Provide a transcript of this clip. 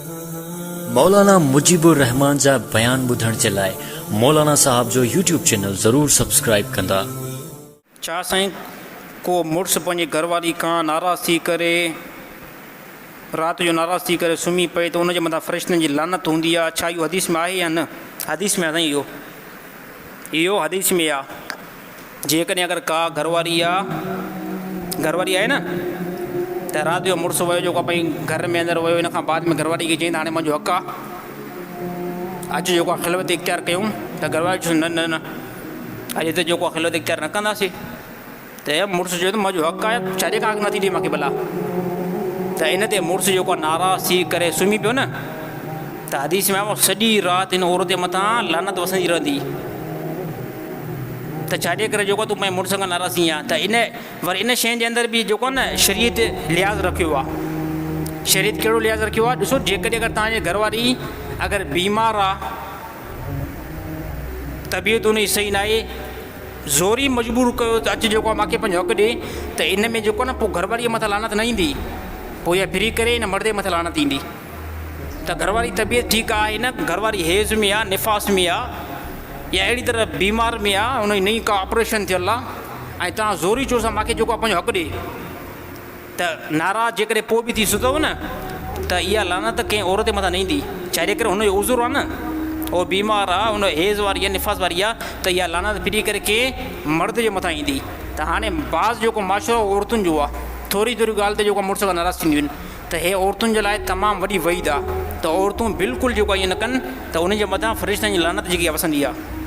मौलाना मुजीबुर रहमान जा बयान ॿुधण जे लाइ मौलाना साहब जो यूट्यूब चैनल ज़रूर सब्सक्राइब कंदा। छा साईं को मुड़ुसु पंहिंजी घरवारी खां नाराज़ थी करे राति जो नाराज़ थी करे सुम्ही पए त उनजे मथां फ़रिश्तनि जी लानत हूंदी आहे? छा इहो हदीस में आहे या न? हदीस में आहे साईं, इहो हदीस में आहे। जेकॾहिं अगरि का घरवारी आहे न त राति जो मुड़ुसु वियो जेको भई घर में अंदरि वियो, इन खां बाद में घरवारी खे चईं त हाणे मुंहिंजो हक़ु आहे, अॼु जेको आहे ख़िलवत इख़्तियार कयूं त घरवारी चयो न न न अॼु त जेको आहे ख़िलवत इख़्तियार न कंदासीं। त मुड़ुसु चयो त मुंहिंजो हक़ु आहे, छाजे का हक़ु नथी ॾिए मूंखे भला? त इन ते मुड़ुसु जेको आहे नाराज़ थी करे सुम्ही पियो न त हदीस में आहे सॼी राति इन औरत जे मथां लानत वसंदी रहंदी। त छाजे करे जेको तूं पंहिंजे मुड़ुस खां नाराज़ थी आहे? त इन वरी इन शइ जे अंदरि बि जेको आहे न शरीयत लिहाज़ रखियो आहे। शरीयत कहिड़ो लिहाज़ रखियो आहे? ॾिसो, जेकॾहिं अगरि तव्हांजे घरवारी अगरि बीमार आहे, तबियत उनजी सही न आहे, ज़ोरी मजबूर कयो त अचु जेको आहे मूंखे पंहिंजो हक़ु ॾे, त इन में जेको आहे न पोइ घरवारीअ मथां लानत न ईंदी, पोइ इहा फिरी करे इन मर्द जे मथां लानत ईंदी। त घरवारी तबियत ठीकु आहे न, घरवारी हेज़ में आहे, निफ़ास में आहे, या अहिड़ी तरह बीमार में आहे, उनजी नई का ऑपरेशन थियल आहे, ऐं तव्हां ज़ोरी चओ सां मूंखे जेको आहे पंहिंजो हक़ु ॾे, त नाराज़ जेकॾहिं पोइ बि थी सघंदव न त इहा लानत कंहिं औरत जे मथां न ईंदी। छाजे करे हुनजो उज़ुर आहे न, उहो बीमार आहे, हुन हेज़ वारी आहे, निफ़ास वारी आहे, त इहा लानत फिरी करे कंहिं मर्द जे मथां ईंदी। त हाणे बाज़ जेको माशरो औरतुनि जो आहे, थोरी थोरी ॻाल्हि ते जेको मुड़ुस खां नाराज़ थींदियूं आहिनि, त हे औरतुनि जे लाइ तमामु वॾी वईद आहे। त औरतूं बिल्कुलु जेको आहे इअं न कनि, त उन जे मथां फ़रिश्तनि जी लानत जेकी आहे वसंदी आहे।